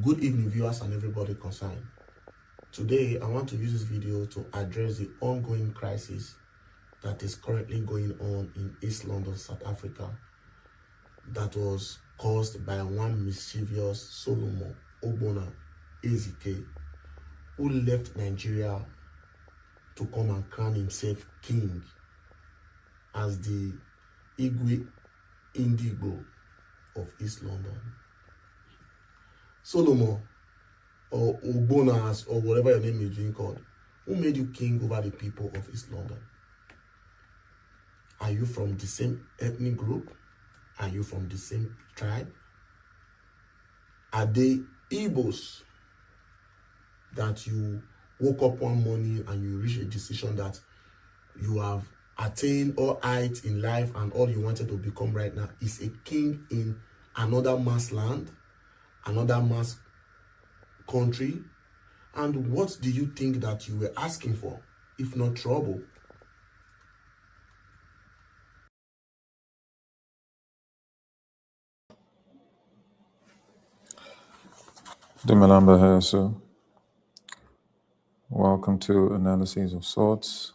Good evening, viewers and everybody concerned. Today, I want to use this video to address the ongoing crisis that is currently going on in East London, South Africa, that was caused by one mischievous Solomon Ogbonna Ezike, who left Nigeria to come and crown himself king as the Igbo of East London. Solomon, or Ogbonna, or whatever your name is being called, who made you king over the people of East London? Are you from the same ethnic group? Are you from the same tribe? Are they Igbos that you woke up one morning and you reached a decision that you have attained all heights in life and all you wanted to become right now is a king in another man's land, another man's country? And what do you think that you were asking for, if not trouble? Dumalamba here, sir. Welcome to Analyses of Sorts.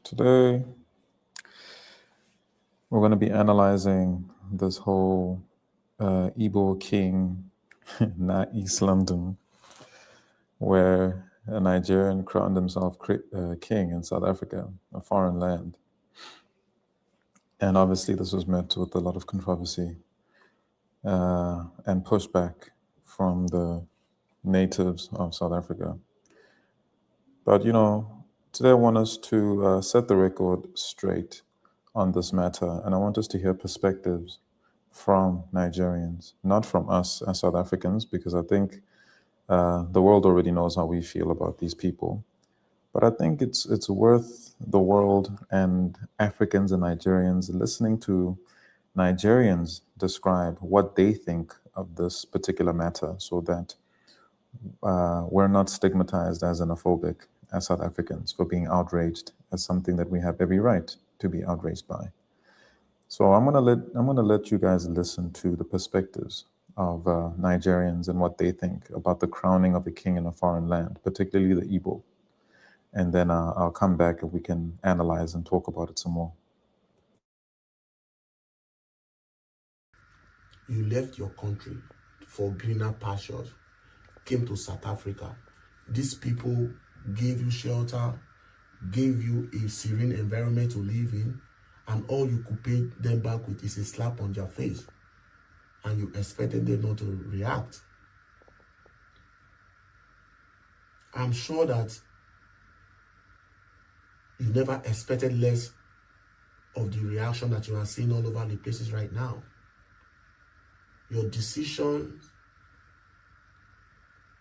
Today, we're going to be analyzing this whole Igbo king, not East London, where a Nigerian crowned himself king in South Africa, a foreign land. And obviously, this was met with a lot of controversy and pushback from the natives of South Africa. But, today I want us to set the record straight on this matter, and I want us to hear perspectives from Nigerians, not from us as South Africans, because I think the world already knows how we feel about these people. But I think it's worth the world and Africans and Nigerians listening to Nigerians describe what they think of this particular matter, so that we're not stigmatized as xenophobic as South Africans for being outraged at something that we have every right to be outraged by. So I'm gonna let you guys listen to the perspectives of Nigerians and what they think about the crowning of a king in a foreign land, particularly the Igbo. And then I'll come back and we can analyze and talk about it some more. You left your country for greener pastures, came to South Africa. These people gave you shelter, gave you a serene environment to live in, and all you could pay them back with is a slap on their face. And you expected them not to react. I'm sure that you never expected less of the reaction that you are seeing all over the places right now. Your decisions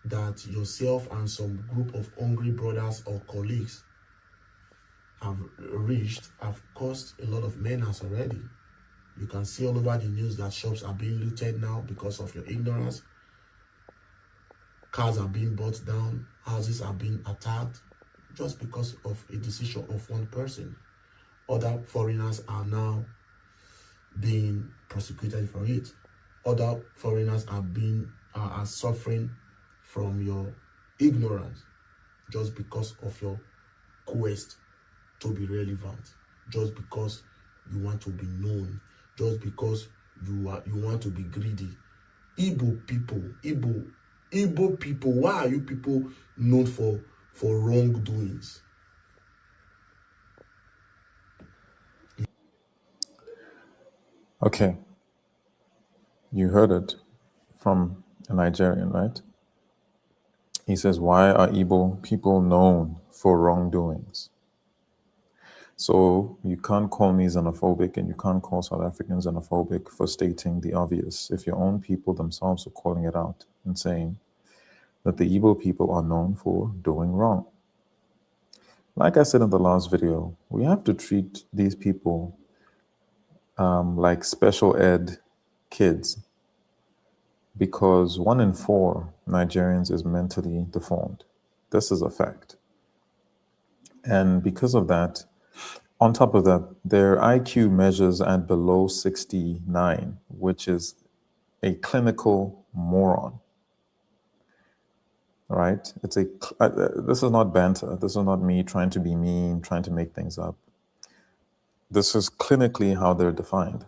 that yourself and some group of hungry brothers or colleagues have reached have cost a lot of menace already. You can see all over the news that shops are being looted now because of your ignorance. Cars are being brought down, houses are being attacked just because of a decision of one person. Other foreigners are now being prosecuted for it. Other foreigners are suffering from your ignorance just because of your quest to be relevant, just because you want to be known, just because you want to be greedy. Igbo people, why are you people known for wrongdoings? Okay, you heard it from a Nigerian, right? He says, why are Igbo people known for wrongdoings? So you can't call me xenophobic and you can't call South Africans xenophobic for stating the obvious if your own people themselves are calling it out and saying that the Igbo people are known for doing wrong. Like I said in the last video, we have to treat these people like special ed kids, because 1 in 4 Nigerians is mentally deformed. This is a fact. And because of that, on top of that, their IQ measures at below 69, which is a clinical moron. Right? It's this is not banter. This is not me trying to be mean, trying to make things up. This is clinically how they're defined.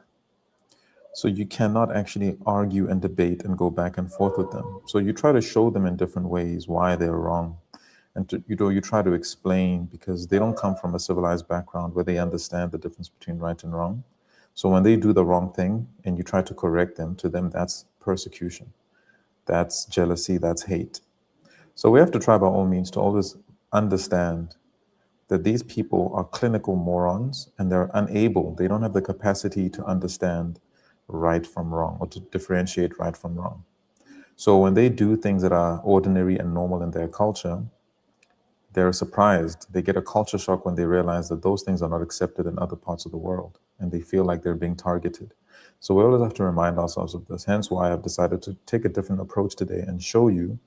So you cannot actually argue and debate and go back and forth with them. So you try to show them in different ways why they're wrong. And you try to explain, because they don't come from a civilized background where they understand the difference between right and wrong. So when they do the wrong thing and you try to correct them, to them, that's persecution. That's jealousy, that's hate. So we have to try by all means to always understand that these people are clinical morons and they're unable, they don't have the capacity to understand right from wrong or to differentiate right from wrong. So when they do things that are ordinary and normal in their culture, they're surprised. They get a culture shock when they realize that those things are not accepted in other parts of the world and they feel like they're being targeted. So we always have to remind ourselves of this. Hence why I've decided to take a different approach today and show you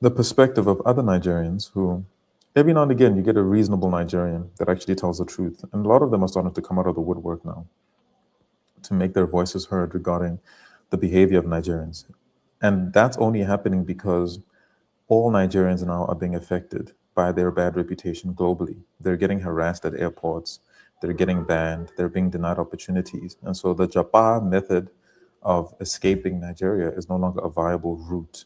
the perspective of other Nigerians who, every now and again, you get a reasonable Nigerian that actually tells the truth. And a lot of them are starting to come out of the woodwork now to make their voices heard regarding the behavior of Nigerians. And that's only happening because all Nigerians now are being affected by their bad reputation globally. They're getting harassed at airports, they're getting banned, they're being denied opportunities. And so the Japa method of escaping Nigeria is no longer a viable route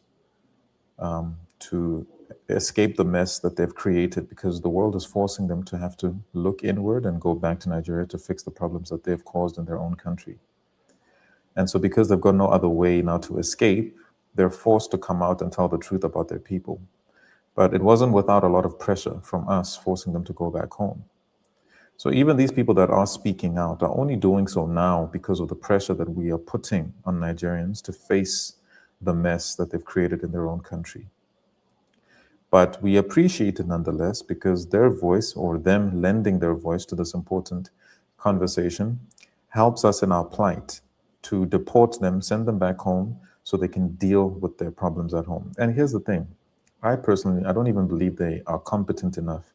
to escape the mess that they've created, because the world is forcing them to have to look inward and go back to Nigeria to fix the problems that they've caused in their own country. And so because they've got no other way now to escape, they're forced to come out and tell the truth about their people. But it wasn't without a lot of pressure from us forcing them to go back home. So even these people that are speaking out are only doing so now because of the pressure that we are putting on Nigerians to face the mess that they've created in their own country. But we appreciate it nonetheless, because their voice, or them lending their voice to this important conversation, helps us in our plight to deport them, send them back home so they can deal with their problems at home. And here's the thing. I don't even believe they are competent enough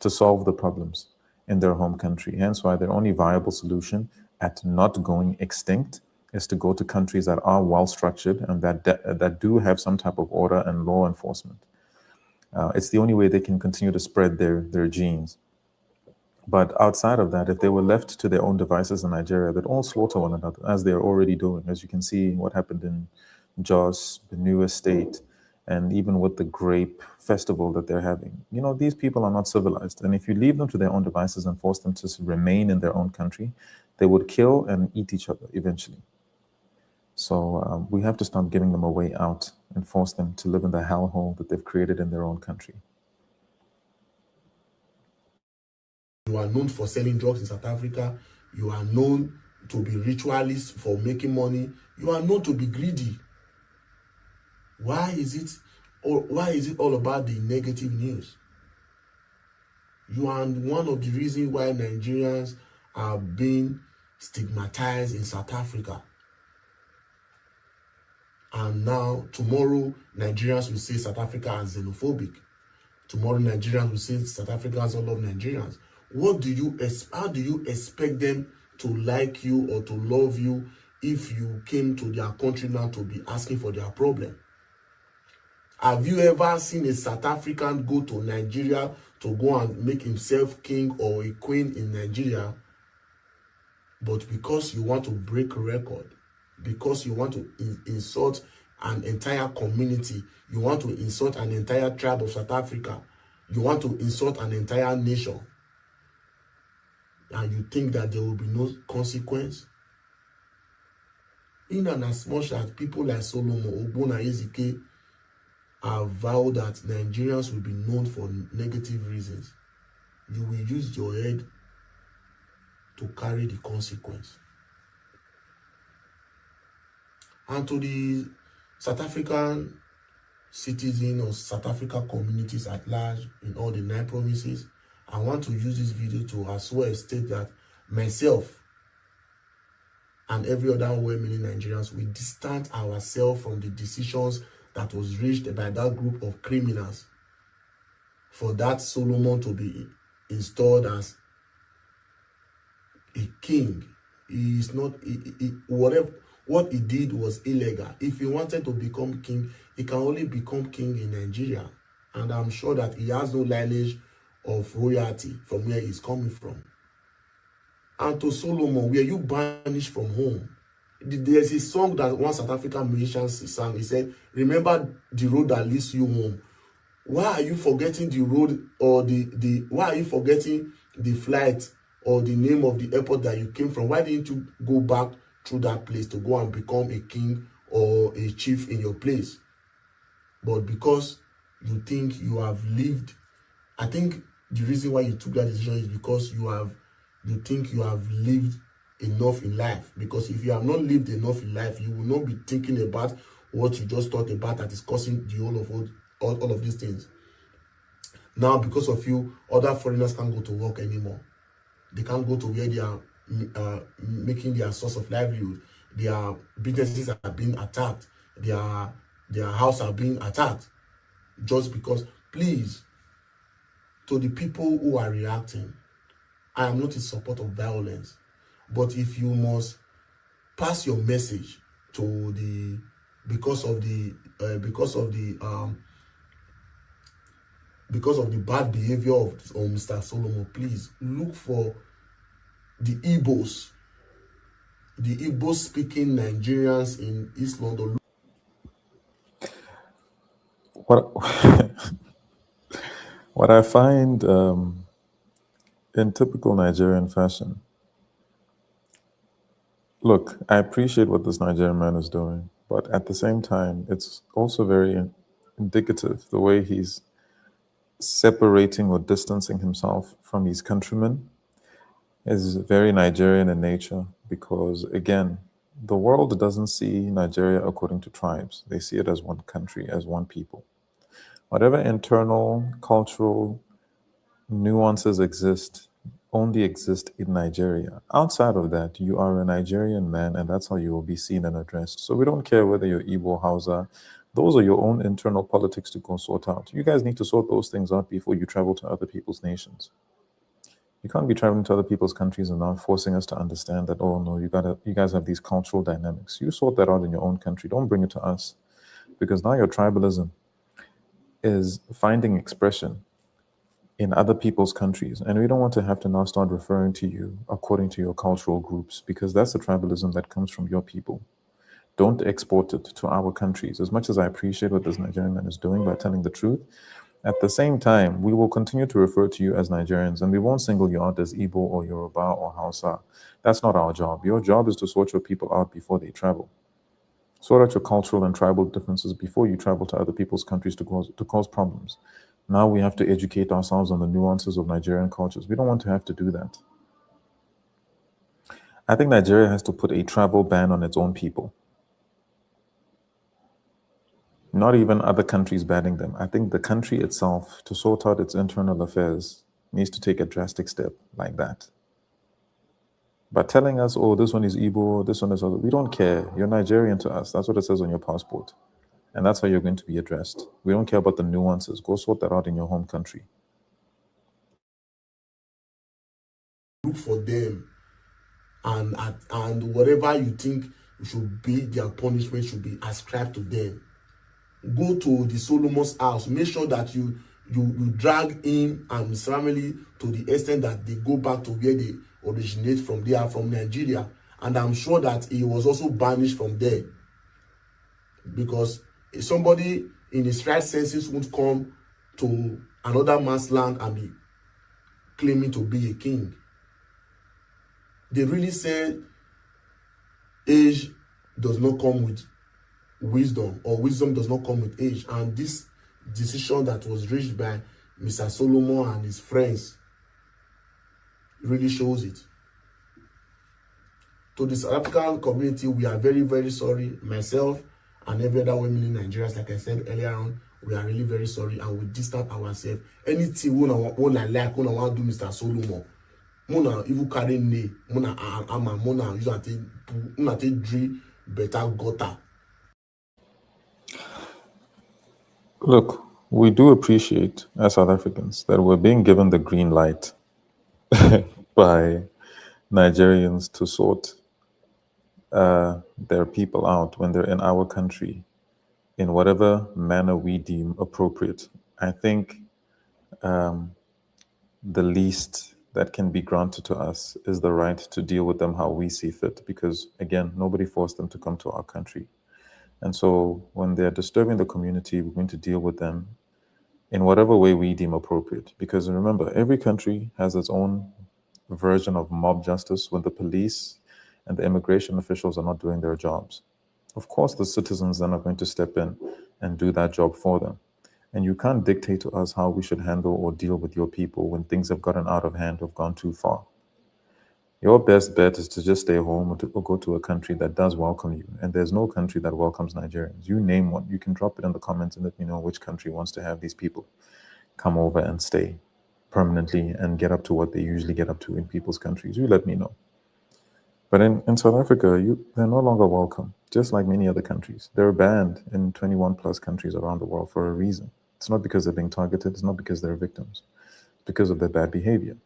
to solve the problems in their home country. Hence why their only viable solution at not going extinct is to go to countries that are well structured and that do have some type of order and law enforcement. It's the only way they can continue to spread their genes. But outside of that, if they were left to their own devices in Nigeria, they'd all slaughter one another, as they're already doing. As you can see, what happened in Jos, Benue State, and even with the grape festival that they're having. You know, these people are not civilized. And if you leave them to their own devices and force them to remain in their own country, they would kill and eat each other eventually. So we have to start giving them a way out and force them to live in the hellhole that they've created in their own country. You are known for selling drugs in South Africa. You are known to be ritualists for making money. You are known to be greedy. Why is it all about the negative news? You are one of the reasons why Nigerians are being stigmatized in South Africa. And now, tomorrow, Nigerians will say South Africa is xenophobic. Tomorrow, Nigerians will say South Africans all love Nigerians. How do you expect them to like you or to love you if you came to their country now to be asking for their problem? Have you ever seen a South African go to Nigeria to go and make himself king or a queen in Nigeria? But because you want to break a record, because you want to insult an entire community, you want to insult an entire tribe of South Africa, you want to insult an entire nation, and you think that there will be no consequence? In and as much as people like Solomon, Ogbonna, Ezike have vowed that Nigerians will be known for negative reasons, you will use your head to carry the consequence. And to the South African citizen or South African communities at large in all the 9 provinces, I want to use this video to as well state that myself and every other well-meaning Nigerians, we distance ourselves from the decisions that was reached by that group of criminals for that Solomon to be installed as a king. He is not, whatever what he did was illegal. If he wanted to become king, he can only become king in Nigeria. And I'm sure that he has no lineage of royalty from where he's coming from. And to Solomon, were you banished from home? There's a song that one South African musician sang. He said, remember the road that leads you home. Why are you forgetting the road, or why are you forgetting the flight or the name of the airport that you came from? Why didn't you go back through that place to go and become a king or a chief in your place? But because you think you have lived, I think the reason why you took that decision is because you think you have lived enough in life. Because if you have not lived enough in life, you will not be thinking about what you just thought about that is causing the whole of all of these things. Now, because of you, other foreigners can't go to work anymore. They can't go to where they are making their source of livelihood. Their businesses are being attacked. Their house are being attacked. Just because, please, to the people who are reacting, I am not in support of violence. But if you must pass your message to the because of the bad behavior of Mr. Solomon, please look for the Igbos speaking Nigerians in East London. What what I find in typical Nigerian fashion. Look, I appreciate what this Nigerian man is doing, but at the same time, it's also very indicative the way he's separating or distancing himself from his countrymen is very Nigerian in nature because, again, the world doesn't see Nigeria according to tribes. They see it as one country, as one people. Whatever internal cultural nuances only exist in Nigeria. Outside of that, you are a Nigerian man, and that's how you will be seen and addressed. So we don't care whether you're Igbo, Hausa. Those are your own internal politics to go sort out. You guys need to sort those things out before you travel to other people's nations. You can't be traveling to other people's countries and now forcing us to understand that, oh no, you guys have these cultural dynamics. You sort that out in your own country. Don't bring it to us. Because now your tribalism is finding expression in other people's countries. And we don't want to have to now start referring to you according to your cultural groups, because that's the tribalism that comes from your people. Don't export it to our countries. As much as I appreciate what this Nigerian man is doing by telling the truth, at the same time, we will continue to refer to you as Nigerians, and we won't single you out as Igbo or Yoruba or Hausa. That's not our job. Your job is to sort your people out before they travel. Sort out your cultural and tribal differences before you travel to other people's countries to cause problems. Now we have to educate ourselves on the nuances of Nigerian cultures. We don't want to have to do that. I think Nigeria has to put a travel ban on its own people. Not even other countries banning them. I think the country itself, to sort out its internal affairs, needs to take a drastic step like that. But telling us, oh, this one is Igbo, this one is other, we don't care. You're Nigerian to us. That's what it says on your passport. And that's how you're going to be addressed. We don't care about the nuances. Go sort that out in your home country. Look for them, and whatever you think should be their punishment should be ascribed to them. Go to the Solomon's house. Make sure that you drag him and his family to the extent that they go back to where they originate from. They are from Nigeria, and I'm sure that he was also banished from there, because somebody in his right senses won't come to another man's land and be claiming to be a king. They really said age does not come with wisdom, or wisdom does not come with age. And this decision that was reached by Mr. Solomon and his friends really shows it. To the South African community, we are very, very sorry. Myself and every other women in Nigeria, like I said earlier on, we are really very sorry, and we distance ourselves. Anything we want to do Mr. Solomon, Mona even carry ne, Mona ama, Mona use take drink better gutter. Look, we do appreciate as South Africans that we're being given the green light by Nigerians to sort their people out when they're in our country in whatever manner we deem appropriate. I think the least that can be granted to us is the right to deal with them how we see fit, because again, nobody forced them to come to our country. And so when they're disturbing the community, we're going to deal with them in whatever way we deem appropriate. Because remember, every country has its own version of mob justice when the police and the immigration officials are not doing their jobs. Of course, the citizens then are going to step in and do that job for them. And you can't dictate to us how we should handle or deal with your people when things have gotten out of hand or gone too far. Your best bet is to just stay home or go to a country that does welcome you. And there's no country that welcomes Nigerians. You name one. You can drop it in the comments and let me know which country wants to have these people come over and stay permanently and get up to what they usually get up to in people's countries. You let me know. But in South Africa, they're no longer welcome, just like many other countries. They're banned in 21 plus countries around the world for a reason. It's not because they're being targeted, it's not because they're victims, it's because of their bad behavior.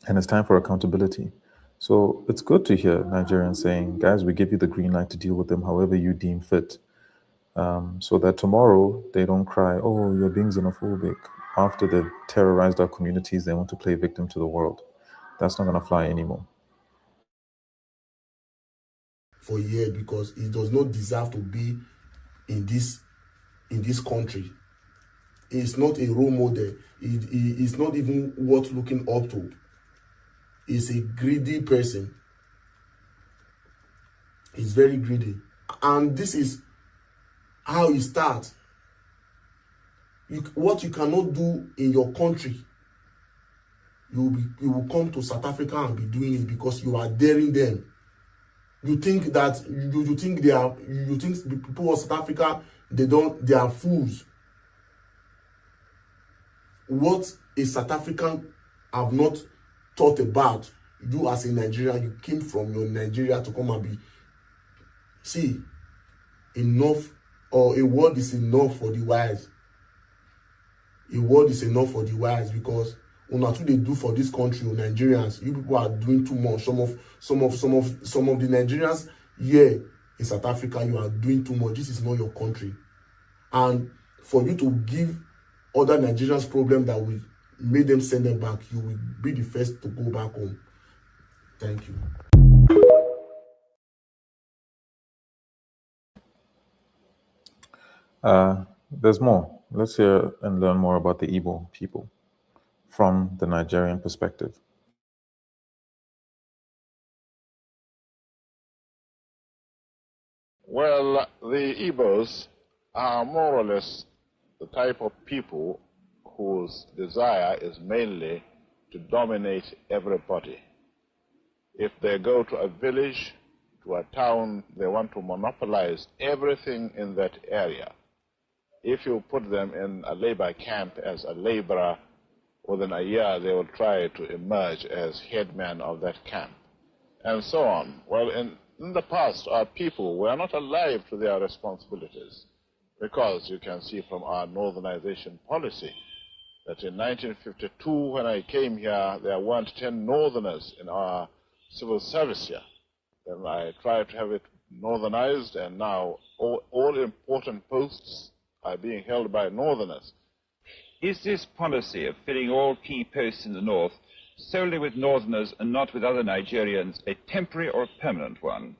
And it's time for accountability. So it's good to hear Nigerians saying, guys, we give you the green light to deal with them however you deem fit, so that tomorrow they don't cry, oh, you're being xenophobic. After they've terrorized our communities, they want to play victim to the world. That's not going to fly anymore. For years, because he does not deserve to be in this country. He's not a role model. He is not even worth looking up to. He's a greedy person. He's very greedy. And this is how he starts. What you cannot do in your country, you will come to South Africa and be doing it because you are daring them. You think that you think the people of South Africa, they are fools. What a South African have not thought about, you as a Nigerian, you came from your Nigeria to come and be, see, enough, or a word is enough for the wise. A word is enough for the wise, because what they do for this country, Nigerians, you people are doing too much. Some of the Nigerians here in South Africa, you are doing too much. This is not your country. And for you to give other Nigerians problem that will make them send them back, you will be the first to go back home. Thank you. There's more. Let's hear and learn more about the Igbo people from the Nigerian perspective. Well, the Igbos are more or less the type of people whose desire is mainly to dominate everybody. If they go to a village, to a town, they want to monopolize everything in that area. If you put them in a labor camp as a laborer, within a year they will try to emerge as headman of that camp, and so on. Well, in the past, our people were not alive to their responsibilities, because you can see from our northernization policy that in 1952, when I came here, there weren't 10 northerners in our civil service here. Then I tried to have it northernized, and now all important posts are being held by northerners. Is this policy of filling all key posts in the north solely with northerners and not with other Nigerians a temporary or a permanent one?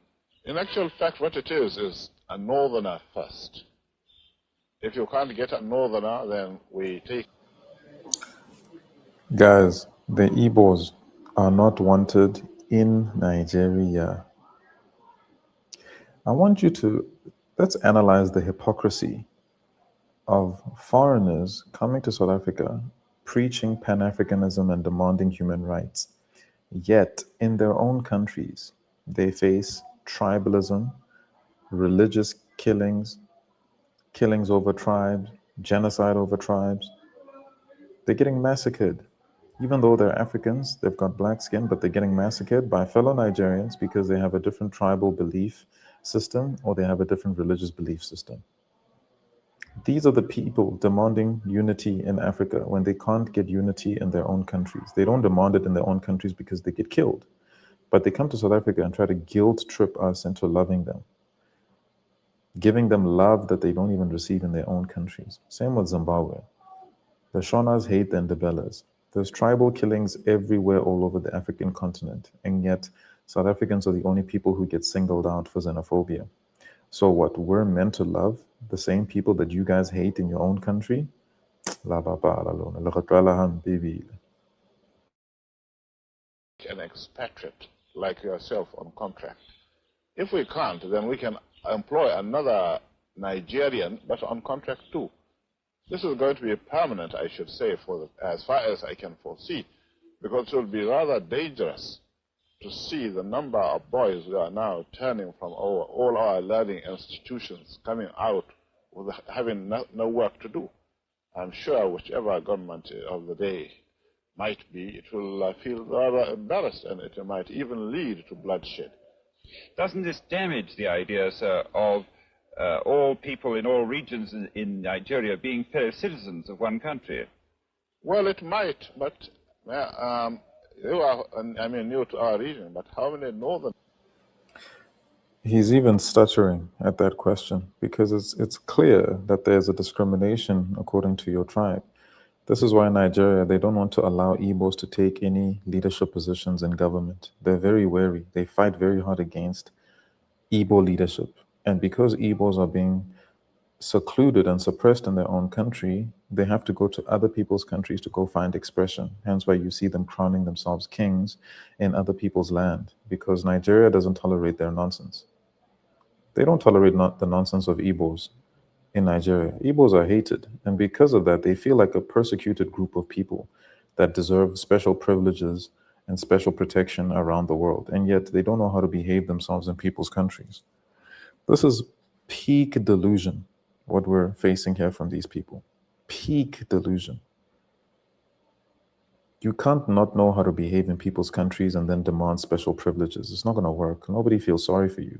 In actual fact, what it is a northerner first. If you can't get a northerner, then we take... Guys, the Igbos are not wanted in Nigeria. I want you to, let's analyze the hypocrisy of foreigners coming to South Africa, preaching Pan-Africanism and demanding human rights. Yet, in their own countries, they face tribalism, religious killings, killings over tribes, genocide over tribes. They're getting massacred. Even though they're Africans, they've got black skin, but they're getting massacred by fellow Nigerians because they have a different tribal belief system or they have a different religious belief system. These are the people demanding unity in Africa when they can't get unity in their own countries. They don't demand it in their own countries because they get killed. But they come to South Africa and try to guilt trip us into loving them, giving them love that they don't even receive in their own countries. Same with Zimbabwe. The Shonas hate the Ndebellas. There's tribal killings everywhere all over the African continent, and yet South Africans are the only people who get singled out for xenophobia. So what, we're meant to love the same people that you guys hate in your own country? An expatriate like yourself on contract. If we can't, then we can employ another Nigerian, but on contract too. This is going to be permanent, I should say, as far as I can foresee, because it will be rather dangerous to see the number of boys who are now turning from all our learning institutions, coming out with having no work to do. I'm sure whichever government of the day might be, it will feel rather embarrassed, and it might even lead to bloodshed. Doesn't this damage the idea, sir, of all people in all regions in Nigeria being fellow citizens of one country? Well, it might, but you are, I mean, new to our region, but how many northern? He's even stuttering at that question because it's clear that there's a discrimination according to your tribe. This is why in Nigeria, they don't want to allow Igbos to take any leadership positions in government. They're very wary. They fight very hard against Igbo leadership. And because Igbos are being secluded and suppressed in their own country, they have to go to other people's countries to go find expression. Hence why you see them crowning themselves kings in other people's land, because Nigeria doesn't tolerate their nonsense. They don't tolerate the nonsense of Igbos in Nigeria. Igbos are hated, and because of that, they feel like a persecuted group of people that deserve special privileges and special protection around the world, and yet they don't know how to behave themselves in people's countries. This is peak delusion, what we're facing here from these people. Peak delusion. You can't not know how to behave in people's countries and then demand special privileges. It's not going to work. Nobody feels sorry for you.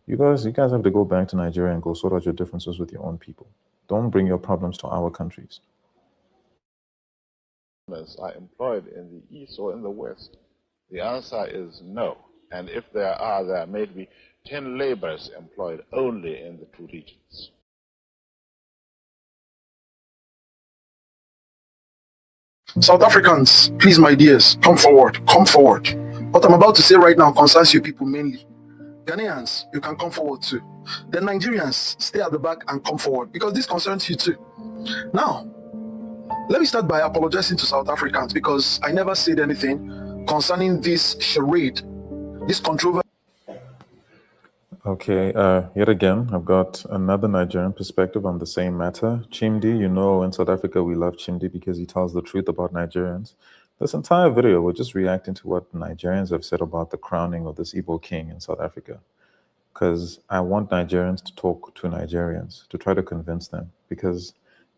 You guys have to go back to Nigeria and go sort out your differences with your own people. Don't bring your problems to our countries. Are employed in the East or in the West? The answer is no. And if there may be 10 laborers employed only in the two regions. South Africans, please, my dears, come forward, come forward. What I'm about to say right now concerns you people mainly. Ghanaians, you can come forward too. The Nigerians, stay at the back and come forward, because this concerns you too. Now, let me start by apologizing to South Africans, because I never said anything concerning this charade, this controversy. Okay, yet again, I've got another Nigerian perspective on the same matter. Chimdi, you know, in South Africa, we love Chimdi because he tells the truth about Nigerians. This entire video, we're just reacting to what Nigerians have said about the crowning of this Igbo king in South Africa. Because I want Nigerians to talk to Nigerians, to try to convince them. Because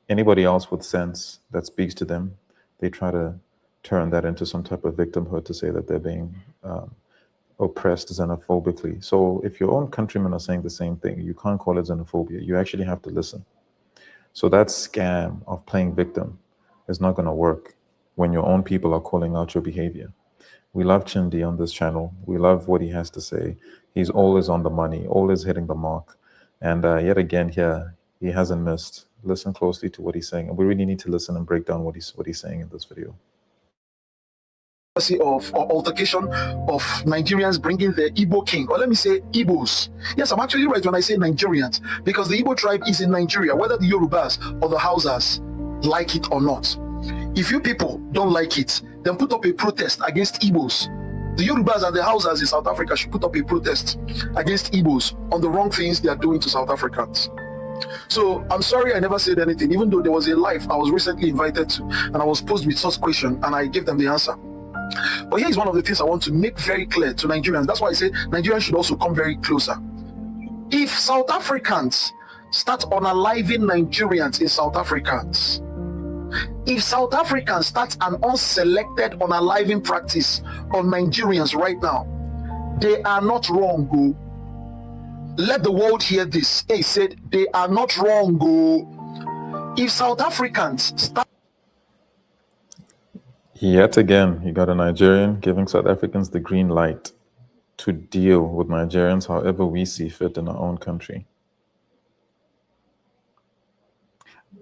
anybody else with sense that speaks to them, they try to turn that into some type of victimhood to say that they're being oppressed xenophobically. So if your own countrymen are saying the same thing, you can't call it xenophobia. You actually have to listen. So that scam of playing victim is not going to work when your own people are calling out your behavior. We love Chindi on this channel. We love what he has to say. He's always on the money, always hitting the mark. And yet again here, he hasn't missed. Listen closely to what he's saying. And we really need to listen and break down what he's saying in this video. Of or altercation of Nigerians bringing the Igbo king, or let me say Igbos. Yes, I'm actually right when I say Nigerians, because the Igbo tribe is in Nigeria, whether the Yorubas or the Hausas like it or not. If you people don't like it, then put up a protest against Igbos. The Yorubas and the Hausas in South Africa should put up a protest against Igbos on the wrong things they are doing to South Africans. So I'm sorry I never said anything, even though there was a live I was recently invited to, and I was posed with such question, and I gave them the answer. But here's one of the things I want to make very clear to Nigerians. That's why I say Nigerians should also come very closer. If South Africans start unaliving Nigerians in South Africans, if South Africans start an unselected unaliving practice on Nigerians right now, they are not wrong, go. Let the world hear this. He said they are not wrong, go. If South Africans start... Yet again, you got a Nigerian giving South Africans the green light to deal with Nigerians however we see fit in our own country.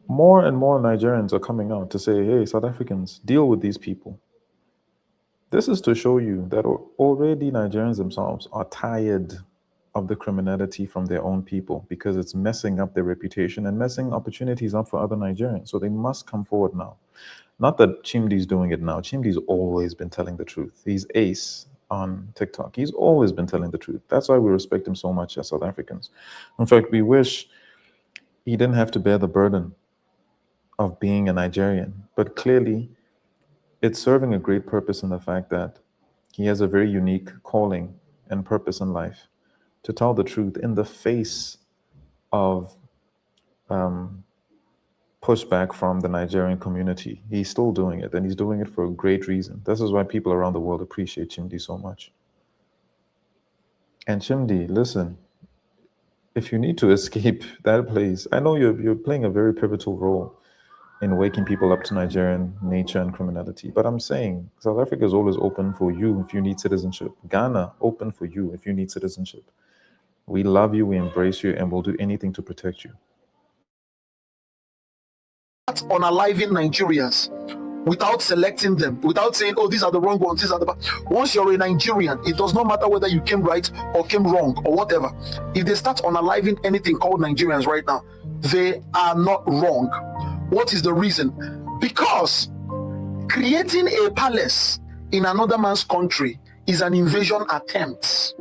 More and more Nigerians are coming out to say, hey, South Africans, deal with these people. This is to show you that already Nigerians themselves are tired of the criminality from their own people because it's messing up their reputation and messing opportunities up for other Nigerians. So they must come forward now. Not that Chimdi's doing it now. Chimdi's always been telling the truth. He's ace on TikTok. He's always been telling the truth. That's why we respect him so much as South Africans. In fact, we wish he didn't have to bear the burden of being a Nigerian, but clearly it's serving a great purpose in the fact that he has a very unique calling and purpose in life to tell the truth in the face of pushback from the Nigerian community. He's still doing it, and he's doing it for a great reason. This is why people around the world appreciate Chimdi so much. And Chimdi, listen, if you need to escape that place, I know you're playing a very pivotal role in waking people up to Nigerian nature and criminality. But I'm saying South Africa is always open for you if you need citizenship. Ghana, open for you if you need citizenship. We love you, we embrace you, and we'll do anything to protect you. Unaliving Nigerians without selecting them, without saying, oh, these are the wrong ones, these are the bad. Once you're a Nigerian, it does not matter whether you came right or came wrong or whatever. If they start unaliving anything called Nigerians right now, they are not wrong. What is the reason? Because creating a palace in another man's country is an invasion attempt.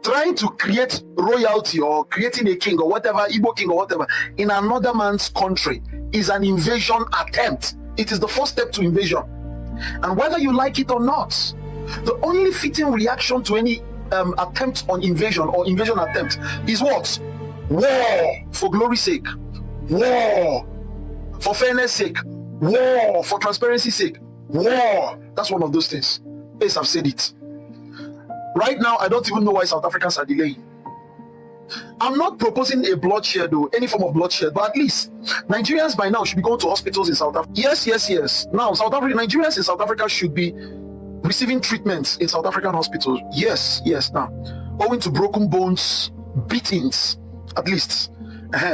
Trying to create royalty or creating a king or whatever, Igbo king or whatever, in another man's country is an invasion attempt. It is the first step to invasion. And whether you like it or not, the only fitting reaction to any attempt on invasion or invasion attempt is what? War for glory's sake. War for fairness sake. War for transparency's sake. War. That's one of those things. Yes, I've said it. Right now, I don't even know why South Africans are delaying. I'm not proposing a bloodshed or any form of bloodshed, but at least Nigerians by now should be going to hospitals in South Africa. Yes. Now, Nigerians in South Africa should be receiving treatments in South African hospitals. Yes. Now, owing to broken bones, beatings, at least.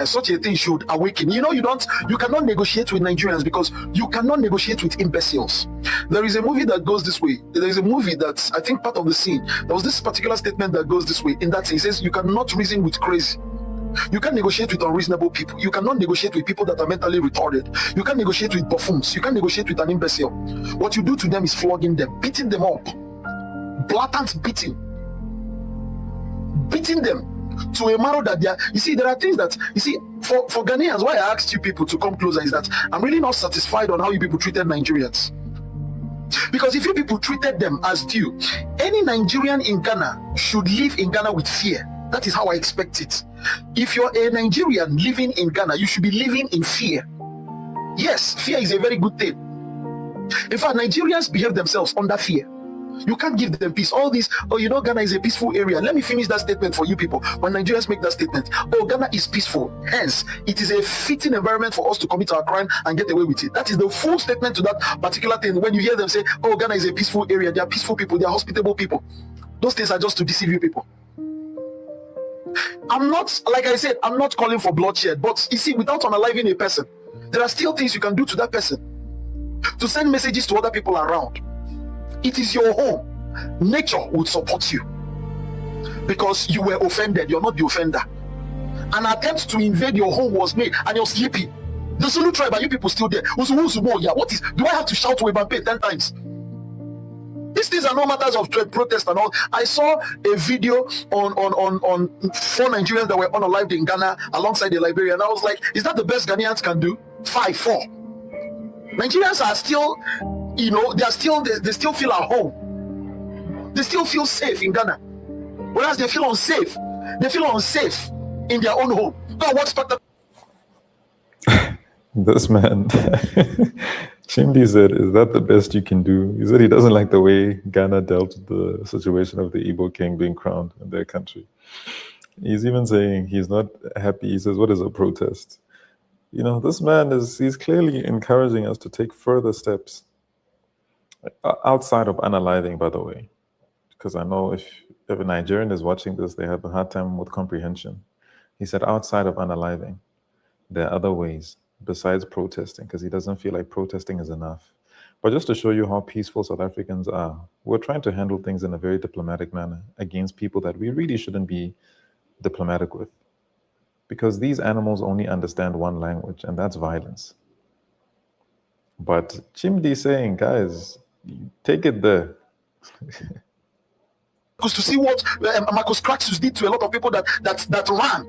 Such a thing should awaken. You cannot negotiate with Nigerians because you cannot negotiate with imbeciles. There is a movie that goes this way. There is a movie that's, I think, part of the scene. There was this particular statement that goes this way. In that scene, it says, you cannot reason with crazy. You can negotiate with unreasonable people. You cannot negotiate with people that are mentally retarded. You can negotiate with buffoons. You can negotiate with an imbecile. What you do to them is flogging them, beating them up. Blatant beating. Beating them to a marrow that they are. You see, there are things that, for Ghanaians, why I asked you people to come closer is that I'm really not satisfied on how you people treated Nigerians. Because if you people treated them as due, any Nigerian in Ghana should live in Ghana with fear. That is how I expect it. If you're a Nigerian living in Ghana, you should be living in fear. Yes, fear is a very good thing. In fact, Nigerians behave themselves under fear. You can't give them peace. All this, Ghana is a peaceful area. Let me finish that statement for you people. When Nigerians make that statement, Ghana is peaceful. Hence, it is a fitting environment for us to commit our crime and get away with it. That is the full statement to that particular thing. When you hear them say, Ghana is a peaceful area, they are peaceful people, they are hospitable people. Those things are just to deceive you people. I'm not, like I said, I'm not calling for bloodshed, but you see, without unaliving a person, there are still things you can do to that person to send messages to other people around. It is your home. Nature would support you because you were offended. You're not the offender. An attempt to invade your home was made and you're sleeping. The Zulu tribe, are you people still there? What is? Do I have to shout Webampe 10 times? These things are no matters of protest and all. I saw a video on 4 Nigerians that were unalived in Ghana alongside the Liberian. I was like, is that the best Ghanaians can do? 4. Nigerians are still, they still feel at home. They still feel safe in Ghana. Whereas they feel unsafe. They feel unsafe in their own home. Now, what's this man, Chimdi said, is that the best you can do? He said he doesn't like the way Ghana dealt with the situation of the Igbo king being crowned in their country. He's even saying he's not happy. He says, what is a protest? This man he's clearly encouraging us to take further steps outside of unaliving, by the way. because I know if a Nigerian is watching this, they have a hard time with comprehension. He said, outside of unaliving, there are other ways besides protesting, because he doesn't feel like protesting is enough. But just to show you how peaceful South Africans are, we're trying to handle things in a very diplomatic manner against people that we really shouldn't be diplomatic with. Because these animals only understand one language, and that's violence. But Chimdi saying, guys, take it there. Because to see what Marcus Crassus did to a lot of people that ran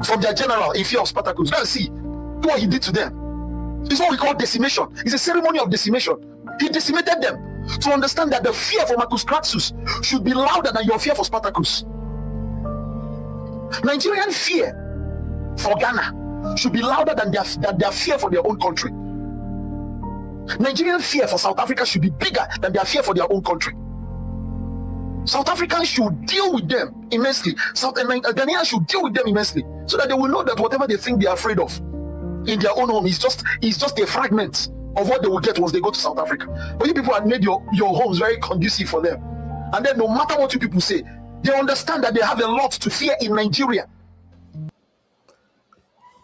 from their general in fear of Spartacus. Go and see what he did to them. It's what we call decimation. It's a ceremony of decimation. He decimated them to understand that the fear for Marcus Crassus should be louder than your fear for Spartacus. Nigerian fear for Ghana should be louder than their fear for their own country. Nigerian fear for South Africa should be bigger than their fear for their own country. South Africans should deal with them immensely. Ghanaians should deal with them immensely, so that they will know that whatever they think they are afraid of in their own home is just a fragment of what they will get once they go to South Africa. But you people have made your homes very conducive for them. And then no matter what you people say, they understand that they have a lot to fear in Nigeria.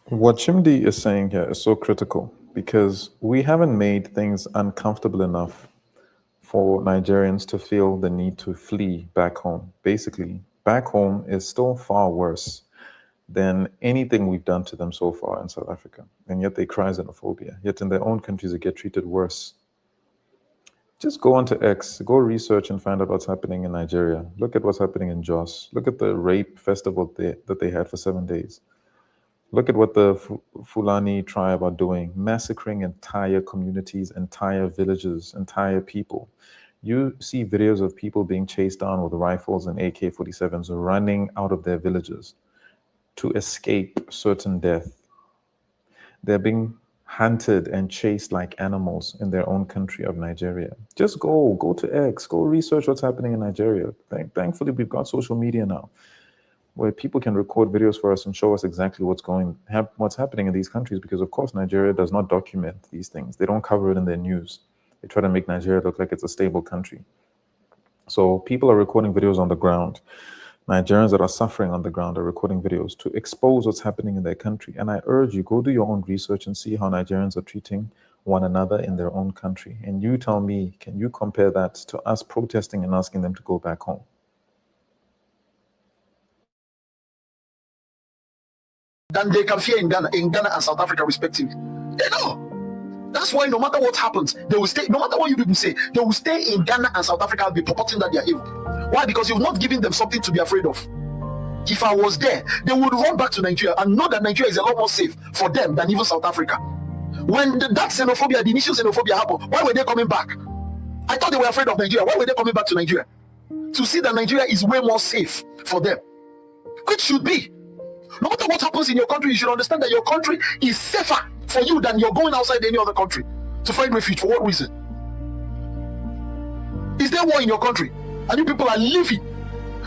What Chimdi is saying here is so critical, because we haven't made things uncomfortable enough for Nigerians to feel the need to flee back home. Basically, back home is still far worse than anything we've done to them so far in South Africa. And yet they cry xenophobia. Yet in their own countries, they get treated worse. Just go onto X, go research and find out what's happening in Nigeria. Look at what's happening in Jos. Look at the rape festival that they had for 7 days. Look at what the Fulani tribe are doing, massacring entire communities, entire villages, entire people. You see videos of people being chased down with rifles and AK-47s running out of their villages to escape certain death. They're being hunted and chased like animals in their own country of Nigeria. Just go to X, go research what's happening in Nigeria. Thankfully, we've got social media now, where people can record videos for us and show us exactly what's happening in these countries, because of course Nigeria does not document these things. They don't cover it in their news. They try to make Nigeria look like it's a stable country. So people are recording videos on the ground. Nigerians that are suffering on the ground are recording videos to expose what's happening in their country. And I urge you, go do your own research and see how Nigerians are treating one another in their own country. And you tell me, can you compare that to us protesting and asking them to go back home? Than they can fear in Ghana and South Africa respectively. They know. That's why no matter what happens, they will stay. No matter what you people say, they will stay in Ghana and South Africa and be purporting that they are evil. Why? Because you've not given them something to be afraid of. If I was there, they would run back to Nigeria and know that Nigeria is a lot more safe for them than even South Africa. When that xenophobia, the initial xenophobia happened, why were they coming back? I thought they were afraid of Nigeria. Why were they coming back to Nigeria? To see that Nigeria is way more safe for them. Which should be. No matter what happens in your country, you should understand that your country is safer for you than you're going outside any other country to find refuge. For what reason? Is there war in your country? And you people are living.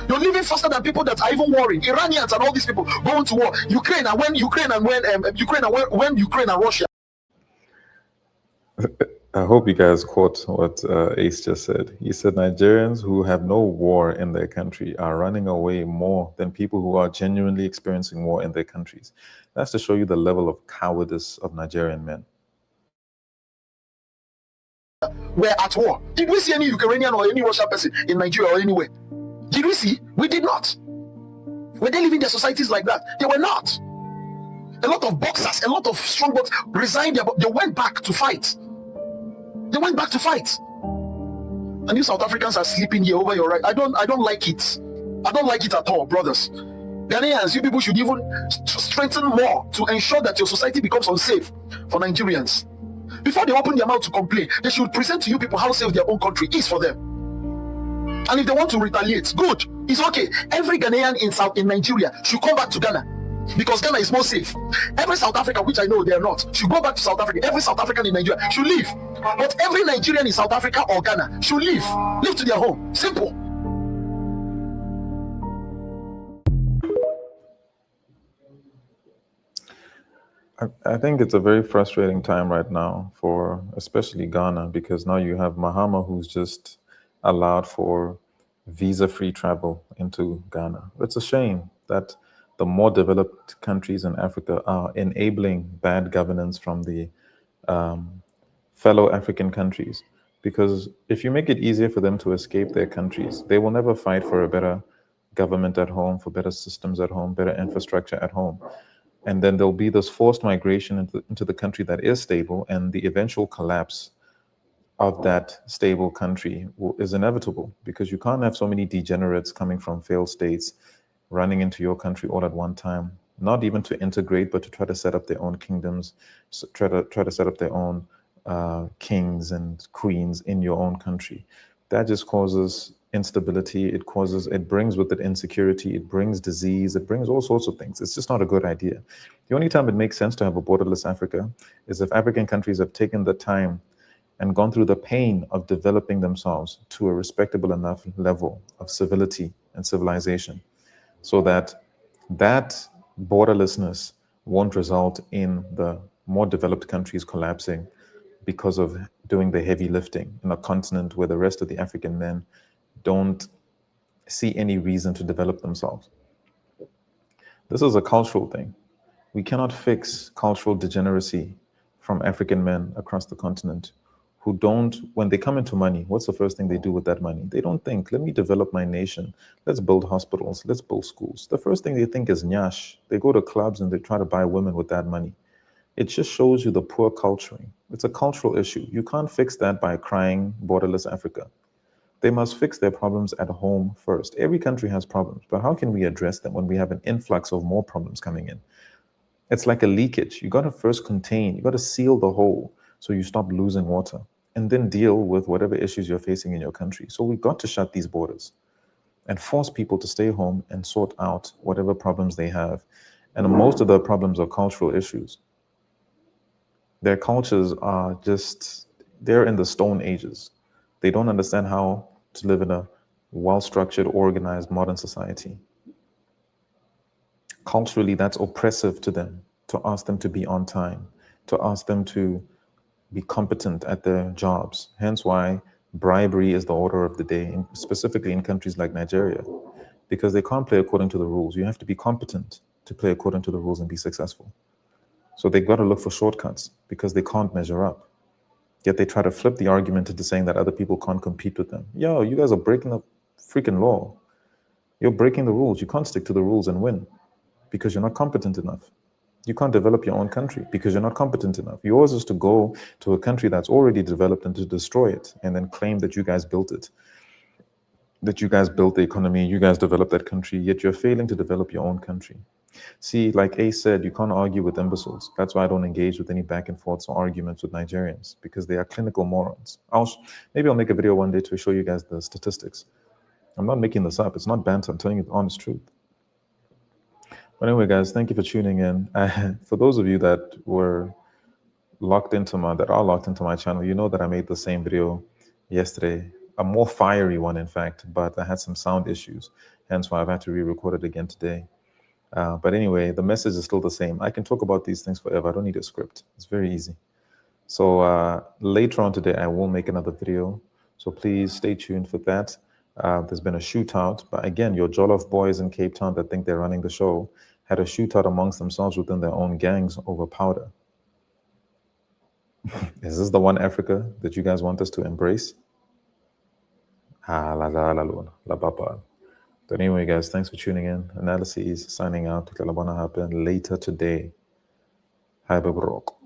You're living faster than people that are even warring. Iranians and all these people going to war. Ukraine and Ukraine and Russia. I hope you guys caught what Ace just said. He said Nigerians who have no war in their country are running away more than people who are genuinely experiencing war in their countries. That's to show you the level of cowardice of Nigerian men. We're at war. Did we see any Ukrainian or any Russian person in Nigeria or anywhere? Did we see? We did not. Were they living their societies like that? They were not. A lot of boxers, a lot of strong boxers resigned. They went back to fight. They went back to fight. And you South Africans are sleeping here over your right. I don't like it. I don't like it at all, brothers. Ghanaians, you people should even strengthen more to ensure that your society becomes unsafe for Nigerians. Before they open their mouth to complain, they should present to you people how safe their own country is for them. And if they want to retaliate, good. It's okay. Every Ghanaian in Nigeria should come back to Ghana, because Ghana is more safe. Every South African, which I know they are not, should go back to South Africa. Every South African in Nigeria should leave. But every Nigerian in South Africa or Ghana should leave to their home. Simple. I think it's a very frustrating time right now for especially Ghana, because now you have Mahama who's just allowed for visa-free travel into Ghana. It's a shame that the more developed countries in Africa are enabling bad governance from the fellow African countries. Because if you make it easier for them to escape their countries, they will never fight for a better government at home, for better systems at home, better infrastructure at home. And then there'll be this forced migration into the country that is stable, and the eventual collapse of that stable country is inevitable, because you can't have so many degenerates coming from failed states running into your country all at one time, not even to integrate, but to try to set up their own kingdoms, try to set up their own kings and queens in your own country. That just causes instability. It brings with it insecurity. It brings disease. It brings all sorts of things. It's just not a good idea. The only time it makes sense to have a borderless Africa is if African countries have taken the time and gone through the pain of developing themselves to a respectable enough level of civility and civilization, so that borderlessness won't result in the more developed countries collapsing because of doing the heavy lifting in a continent where the rest of the African men don't see any reason to develop themselves. This is a cultural thing. We cannot fix cultural degeneracy from African men across the continent who don't, when they come into money, what's the first thing they do with that money? They don't think, let me develop my nation. Let's build hospitals. Let's build schools. The first thing they think is nyash. They go to clubs and they try to buy women with that money. It just shows you the poor culturing. It's a cultural issue. You can't fix that by crying borderless Africa. They must fix their problems at home first. Every country has problems, but how can we address them when we have an influx of more problems coming in? It's like a leakage. You got to first contain, you got to seal the hole so you stop losing water, and then deal with whatever issues you're facing in your country. So we've got to shut these borders and force people to stay home and sort out whatever problems they have. And most of the problems are cultural issues. Their cultures are they're in the stone ages. They don't understand how to live in a well-structured, organized, modern society. Culturally, that's oppressive to them, to ask them to be on time, to ask them to be competent at their jobs. Hence why bribery is the order of the day, specifically in countries like Nigeria, because they can't play according to the rules. You have to be competent to play according to the rules and be successful. So they've got to look for shortcuts because they can't measure up. Yet they try to flip the argument into saying that other people can't compete with them. Yo, you guys are breaking the freaking law. You're breaking the rules. You can't stick to the rules and win because you're not competent enough. You can't develop your own country because you're not competent enough. Yours is to go to a country that's already developed and to destroy it and then claim that you guys built it, that you guys built the economy, you guys developed that country, yet you're failing to develop your own country. See, like Ace said, you can't argue with imbeciles. That's why I don't engage with any back and forths or arguments with Nigerians, because they are clinical morons. Maybe I'll make a video one day to show you guys the statistics. I'm not making this up. It's not banter. I'm telling you the honest truth. But anyway, guys, thank you for tuning in. For those of you that are locked into my channel, you know that I made the same video yesterday, a more fiery one, in fact, but I had some sound issues, hence why I've had to re-record it again today. But anyway, the message is still the same. I can talk about these things forever. I don't need a script. It's very easy. So later on today, I will make another video. So please stay tuned for that. There's been a shootout, but again, your Jollof boys in Cape Town that think they're running the show had a shootout amongst themselves within their own gangs over powder. Is this the one Africa that you guys want us to embrace? But anyway, guys, thanks for tuning in. Analysis signing out. Happen later today. Hi, Rock.